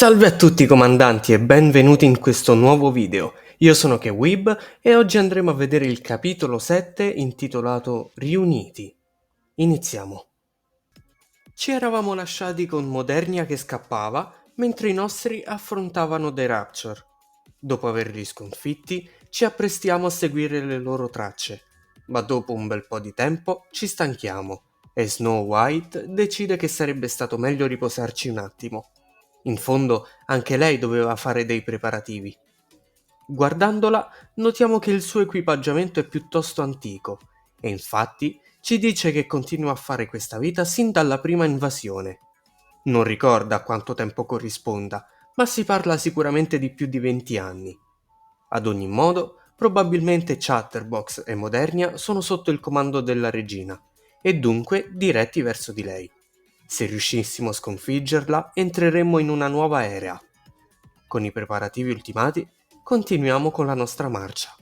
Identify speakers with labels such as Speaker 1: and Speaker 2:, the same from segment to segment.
Speaker 1: Salve a tutti comandanti e benvenuti in questo nuovo video. Io sono Kewib e oggi andremo a vedere il capitolo 7 intitolato Riuniti. Iniziamo. Ci eravamo lasciati con Modernia che scappava mentre i nostri affrontavano The Rapture. Dopo averli sconfitti, ci apprestiamo a seguire le loro tracce, ma dopo un bel po' di tempo ci stanchiamo e Snow White decide che sarebbe stato meglio riposarci un attimo. In fondo anche lei doveva fare dei preparativi. Guardandola, notiamo che il suo equipaggiamento è piuttosto antico e infatti ci dice che continua a fare questa vita sin dalla prima invasione. Non ricorda a quanto tempo corrisponda, ma si parla sicuramente di più di 20 anni. Ad ogni modo, probabilmente Chatterbox e Modernia sono sotto il comando della regina e dunque diretti verso di lei. Se riuscissimo a sconfiggerla, entreremmo in una nuova era. Con i preparativi ultimati, continuiamo con la nostra marcia.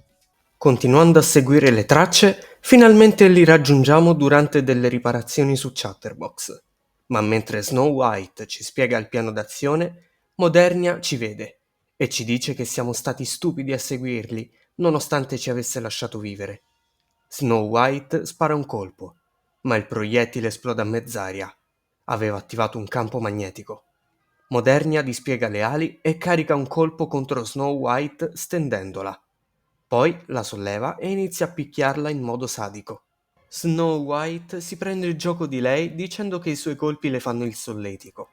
Speaker 1: Continuando a seguire le tracce, finalmente li raggiungiamo durante delle riparazioni su Chatterbox. Ma mentre Snow White ci spiega il piano d'azione, Modernia ci vede e ci dice che siamo stati stupidi a seguirli, nonostante ci avesse lasciato vivere. Snow White spara un colpo, ma il proiettile esplode a mezz'aria. Aveva attivato un campo magnetico. Modernia dispiega le ali e carica un colpo contro Snow White stendendola. Poi la solleva e inizia a picchiarla in modo sadico. Snow White si prende il gioco di lei dicendo che i suoi colpi le fanno il solletico.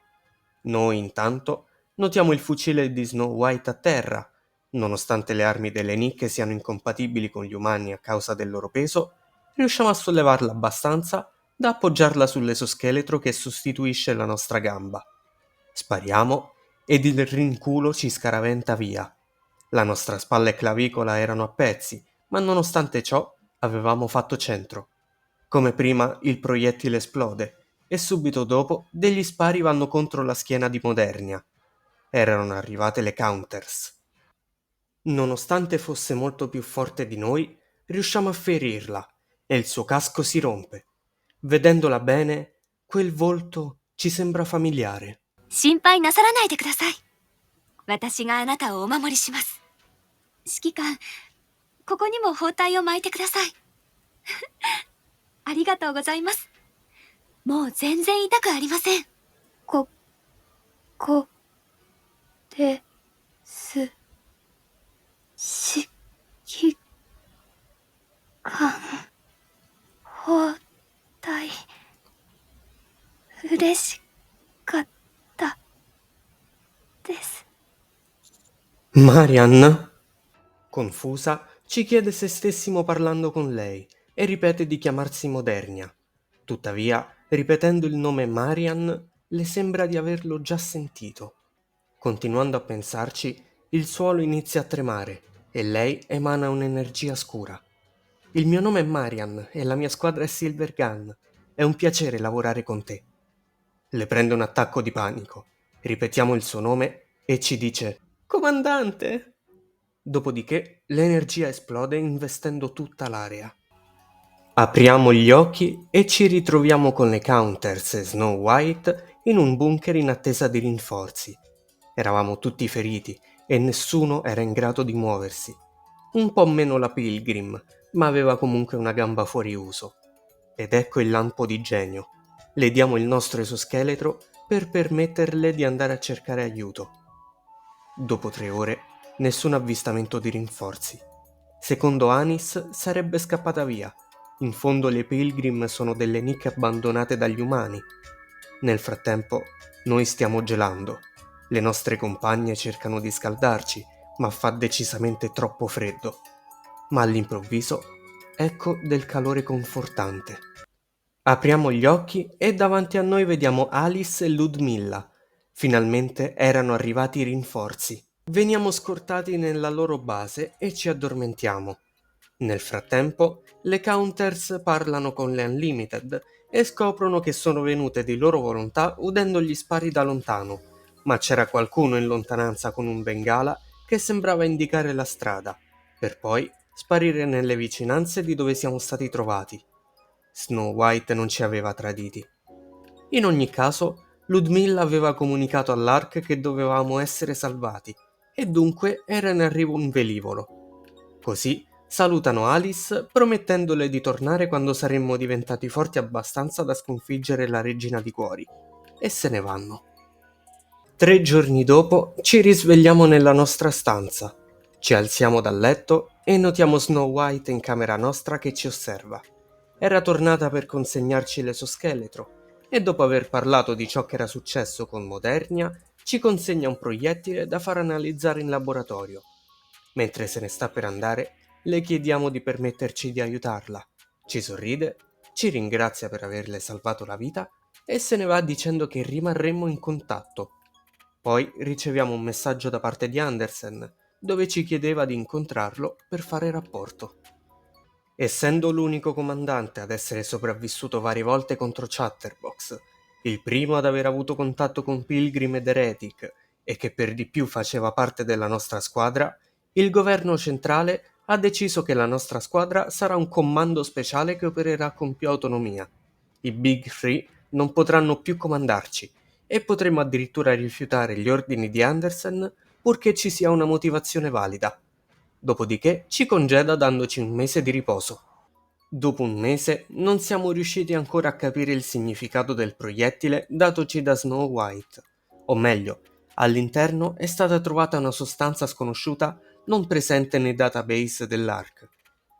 Speaker 1: Noi, intanto, notiamo il fucile di Snow White a terra. Nonostante le armi delle nicche siano incompatibili con gli umani a causa del loro peso, riusciamo a sollevarla abbastanza da appoggiarla sull'esoscheletro che sostituisce la nostra gamba. Spariamo ed il rinculo ci scaraventa via. La nostra spalla e clavicola erano a pezzi, ma nonostante ciò avevamo fatto centro. Come prima il proiettile esplode e subito dopo degli spari vanno contro la schiena di Modernia. Erano arrivate le counters. Nonostante fosse molto più forte di noi, riusciamo a ferirla e il suo casco si rompe. Vedendola bene, quel volto ci sembra familiare.
Speaker 2: 心配なさらないでください。私があなたをお守りします。指揮官、ここにも包帯を巻いてください。ありがとうございます。もう全然痛くありません。です。指揮官、包帯、嬉しかったです。
Speaker 1: Marian? Confusa, ci chiede se stessimo parlando con lei e ripete di chiamarsi Modernia. Tuttavia, ripetendo il nome Marian, le sembra di averlo già sentito. Continuando a pensarci, il suolo inizia a tremare e lei emana un'energia scura. Il mio nome è Marian e la mia squadra è Silver Gun. È un piacere lavorare con te. Le prende un attacco di panico. Ripetiamo il suo nome e ci dice Comandante! Dopodiché l'energia esplode investendo tutta l'area. Apriamo gli occhi e ci ritroviamo con le Countess e Snow White in un bunker in attesa di rinforzi. Eravamo tutti feriti e nessuno era in grado di muoversi. Un po' meno la Pilgrim, ma aveva comunque una gamba fuori uso. Ed ecco il lampo di genio. Le diamo il nostro esoscheletro per permetterle di andare a cercare aiuto. Dopo 3 ore, nessun avvistamento di rinforzi. Secondo Anis sarebbe scappata via. In fondo le Pilgrim sono delle nicche abbandonate dagli umani. Nel frattempo, noi stiamo gelando. Le nostre compagne cercano di scaldarci, ma fa decisamente troppo freddo. Ma all'improvviso, ecco del calore confortante. Apriamo gli occhi e davanti a noi vediamo Alice e Ludmilla. Finalmente erano arrivati i rinforzi. Veniamo scortati nella loro base e ci addormentiamo. Nel frattempo, le Counters parlano con le Unlimited e scoprono che sono venute di loro volontà udendo gli spari da lontano, ma c'era qualcuno in lontananza con un bengala che sembrava indicare la strada, per poi sparire nelle vicinanze di dove siamo stati trovati. Snow White non ci aveva traditi. In ogni caso, Ludmilla aveva comunicato all'Ark che dovevamo essere salvati e dunque era in arrivo un velivolo. Così salutano Alice promettendole di tornare quando saremmo diventati forti abbastanza da sconfiggere la regina di cuori e se ne vanno. 3 giorni dopo ci risvegliamo nella nostra stanza. Ci alziamo dal letto e notiamo Snow White in camera nostra che ci osserva. Era tornata per consegnarci l'esoscheletro e dopo aver parlato di ciò che era successo con Modernia, ci consegna un proiettile da far analizzare in laboratorio. Mentre se ne sta per andare, le chiediamo di permetterci di aiutarla. Ci sorride, ci ringrazia per averle salvato la vita e se ne va dicendo che rimarremo in contatto. Poi riceviamo un messaggio da parte di Andersen, dove ci chiedeva di incontrarlo per fare rapporto. Essendo l'unico comandante ad essere sopravvissuto varie volte contro Chatterbox, il primo ad aver avuto contatto con Pilgrim ed Heretic e che per di più faceva parte della nostra squadra, il governo centrale ha deciso che la nostra squadra sarà un comando speciale che opererà con più autonomia. I Big Three non potranno più comandarci e potremmo addirittura rifiutare gli ordini di Andersen purché ci sia una motivazione valida. Dopodiché ci congeda dandoci un mese di riposo. Dopo un mese non siamo riusciti ancora a capire il significato del proiettile datoci da Snow White. O meglio, all'interno è stata trovata una sostanza sconosciuta non presente nei database dell'ARC.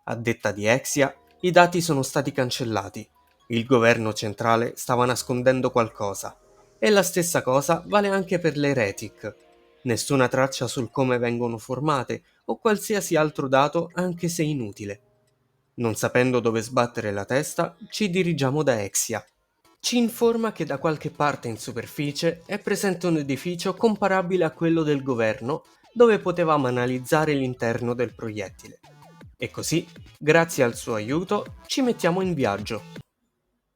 Speaker 1: A detta di Exia, i dati sono stati cancellati. Il governo centrale stava nascondendo qualcosa. E la stessa cosa vale anche per le Heretic. Nessuna traccia sul come vengono formate o qualsiasi altro dato anche se inutile. Non sapendo dove sbattere la testa, ci dirigiamo da Exia. Ci informa che da qualche parte in superficie è presente un edificio comparabile a quello del governo dove potevamo analizzare l'interno del proiettile. E così, grazie al suo aiuto, ci mettiamo in viaggio.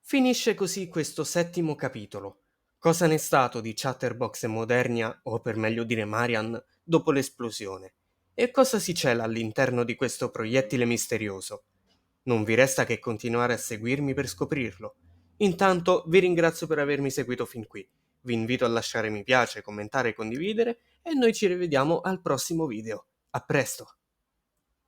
Speaker 1: Finisce così questo 7° capitolo. Cosa n'è stato di Chatterbox e Modernia, o per meglio dire Marian, dopo l'esplosione? E cosa si cela all'interno di questo proiettile misterioso? Non vi resta che continuare a seguirmi per scoprirlo. Intanto vi ringrazio per avermi seguito fin qui. Vi invito a lasciare mi piace, commentare e condividere e noi ci rivediamo al prossimo video. A presto!